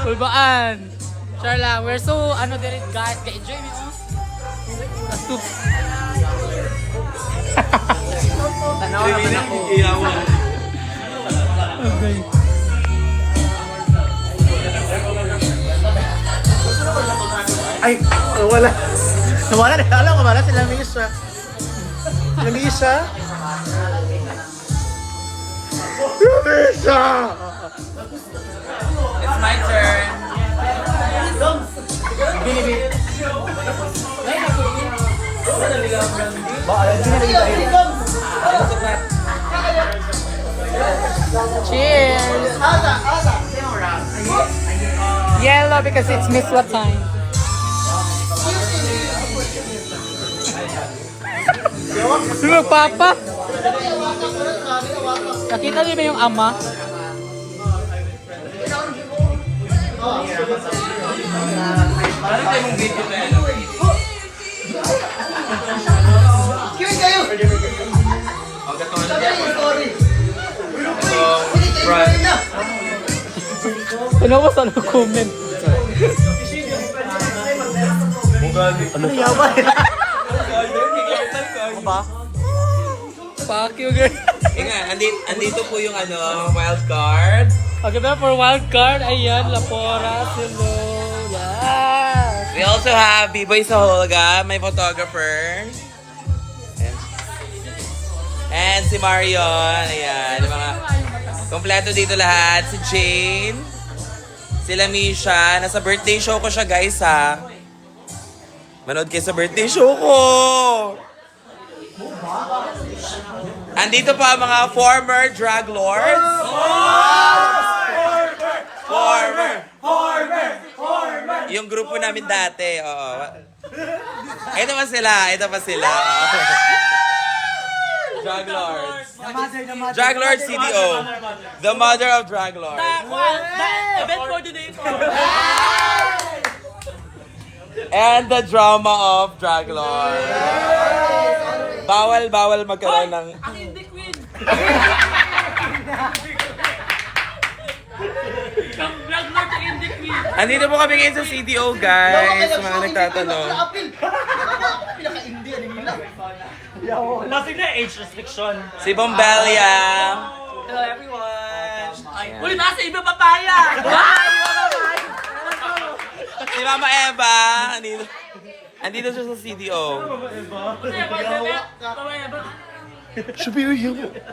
Ulbaan. Char lang. We're so, din it, guys. Enjoy me, oh. Astup. Tanaw naman ako. Okay. Ay, wala. Nawala na. Alam ko, wala sila Lisa. Lisa? Lisa! It's my turn. Cheers! Yellow because it's Miss What time? Sino papa? Nakita niyo ba yung ama? Parang tayo mong video na yan. Kiwin kayo! Ano ba sa comment? Ano yaman? Ano ba? Fuck you, girl. Andito po yung wild card. Okay ba for wild card? Ayan, Lapora, hello. Yes. We also have B-Boy sa Holga, my photographer. And si Marion. Ayan, yung mga kompleto dito lahat. Si Jane. Si Lamisha. Nasa birthday show ko siya, guys, ha. Manood kayo sa birthday show ko. Andito pa ang mga former drug lords. Former! Yung grupo namin dati, oo. Ito pa sila. Drug lords. Drug lords CDO. The mother of drug lords. Event coordinator. And the drama of drug lords. Bawal magkaroon ng... Ang hindi queen. Vlog Lord ang hindi queen. Andito po kami ngayon sa CDO, guys. Sa mga nagtatanong. Pinaka-India nila. Nothing na age restriction. Si Bombelia. Hello everyone. Uy, nasa iba papaya. Si Mama Eva. Andito siya sa CDO.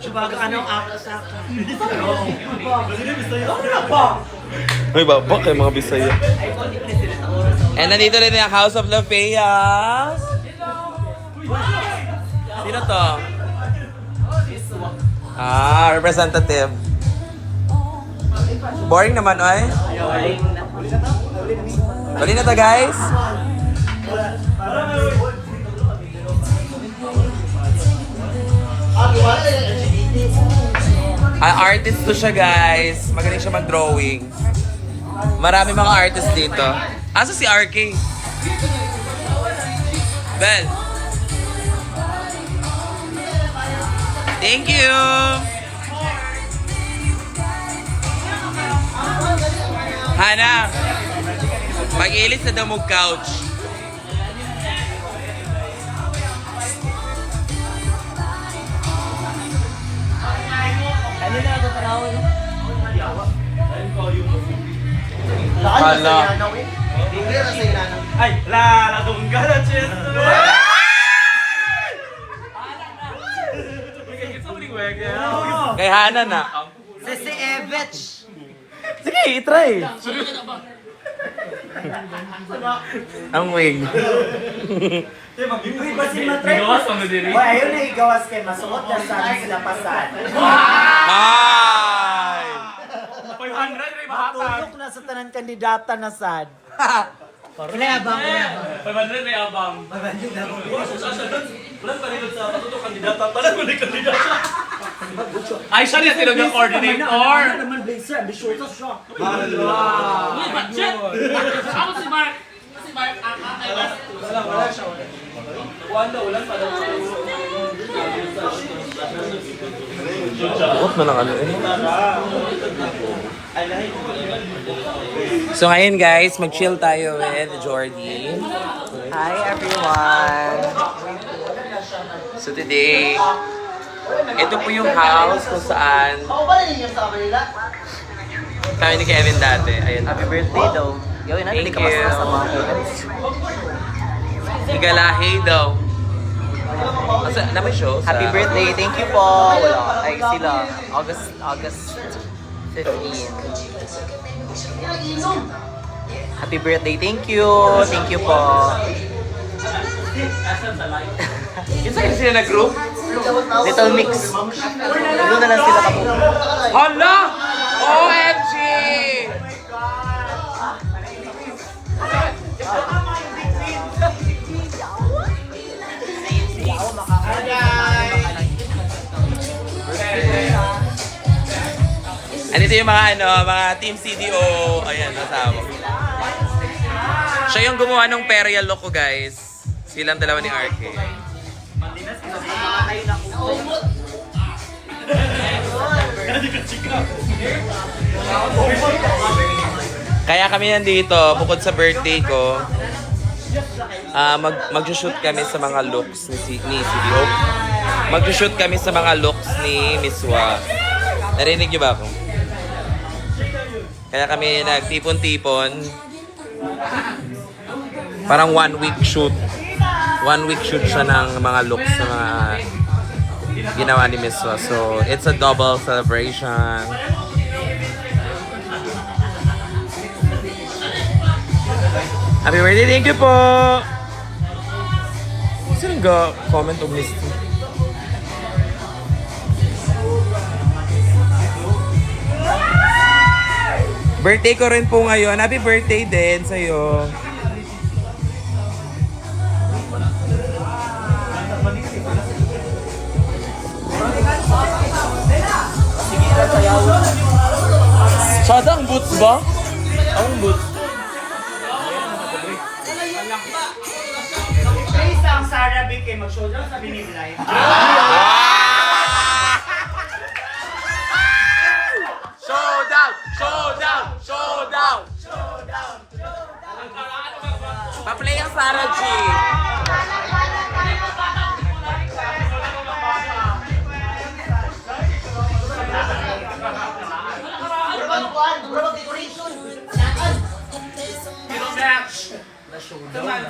Subaga ka nang ako sa akin. May babak kayo mga Bisaya. And nandito rin yung House of La Fea. Sino to? Representative. Boring naman, oy. Uli na to, guys. Artist to siya, guys. Magaling siya mag-drawing. Marami mga artist dito. Asa si RK? Bel. Thank you. Hana. Mag-ilis na daw mag-couch. Ano na ako panahon? Hala. Ay, lalagong gala, chest. Kay Hana na. Si Evich. Sige, itry. Ang wing. Uy, ba si Matray? Uy, ayun na igawas kay Masuot na sana sila pasan. Ay! 500 may mahatan. Matulog na sa tanan kandidata na sad. Wala abang. 500 may abang. 500 na ako. Walang panilog sa patutok kandidata. Talang mo na kandidata. Ay, siya niya tinag ng coordinator. naman blazer, ambisyoso siya. Uy, budget. Ako si Mark. Si Mark, Wala siya. Walang pa daw. Buot na lang ano eh. So ngayon guys, mag-chill tayo with Jordy. Hi everyone! So today, ito po yung house kung saan kami ni Kevin dati. Ayun. Happy birthday daw. Gawin natin, Thank di ka masama you. sa mga events. Igalahe daw. Na may show sa... Happy birthday, thank you po. Wala, ay sila. August 15. Happy birthday, thank you. Thank you po. Yun sa'yo sila na group? Little Mix. Doon na lang sila kabuo. Hala! OMG! Andito yung mga team CDO. Ayan, nasama. Siya yung gumawa ng Perial look ko, guys. Silang dalawa ni RK. Kaya kami nandito, bukod sa birthday ko, mag-shoot kami sa mga looks ni CDO. Mag-shoot kami sa mga looks ni Miss Wa. Narinig niyo ba ako? Kaya kami nagtipon-tipon. Parang 1 week shoot. 1 week shoot siya ng mga looks na mga ginawa ni Miss Wa. So, it's a double celebration. Happy birthday, thank you po! Sino comment o list? Birthday ko rin po ngayon. Happy birthday din sa'yo. Sada ang boots ba? Ang boots. Ang Sarah Big kay mag-showdown sa Binibray. Showdown! Showdown! Showdown! Pa-play ang Sarah G.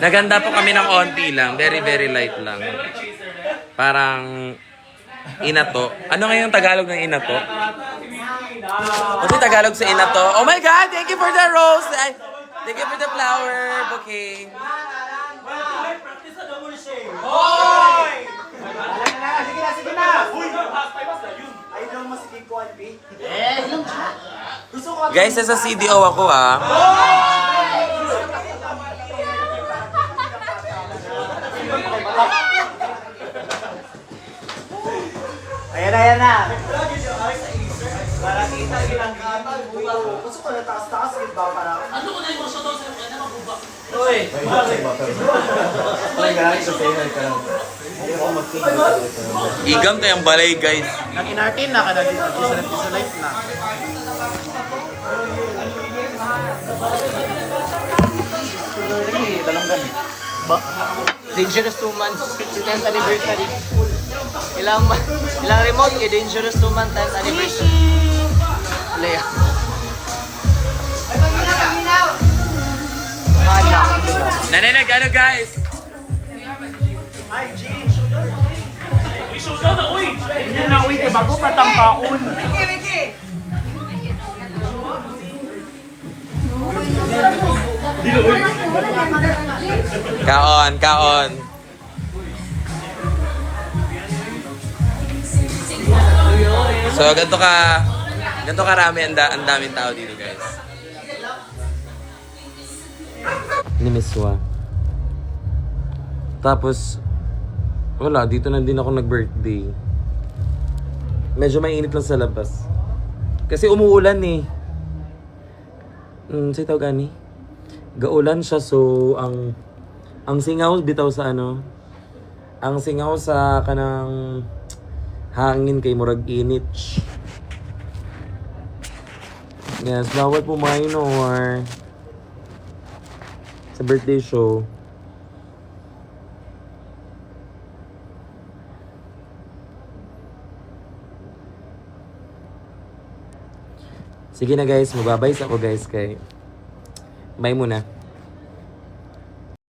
Naganda po kami ng onti lang. Very, very light lang. Parang inato. Ano ngayon Tagalog ng inato? Kasi Tagalog sa inato. Oh my God! Thank you for the rose! Thank you for the flower bouquet. Hoy! Sige na! Uy! Ay, daw mo sige ko, Alpi. Gusto ko. Guys, nasa CDO ako ah. Ayan na. Para kita bilang kata, gusto ko na taas-taas, ba para? Ano ko na yung mga showdown sa kanya, mabuba. Uy! Igam tayong balay guys. Nag-inartin na ka na dito sa life na. Ba? Dangerous 2 months, 10th anniversary. Ilang remote kay Dangerous 2 months, 10th anniversary. Leia. Nanay ano guys? Uy, showdown na, uy! Hindi na uwi, bago patang kaon. Kaon. So, ganito karami ang daming tao dito, guys. Ni Miss Wa. Tapos, wala, dito na din ako nag-birthday. Medyo mainit lang sa labas. Kasi umuulan eh. Sa'yo tawag gani? Gaulan siya, so ang singaw bitaw sa ano, ang singaw sa kanang hangin kay murag init. Yes, bawal po minor. Sa birthday show. Sige na guys, mababayas ako guys kay... Bye muna.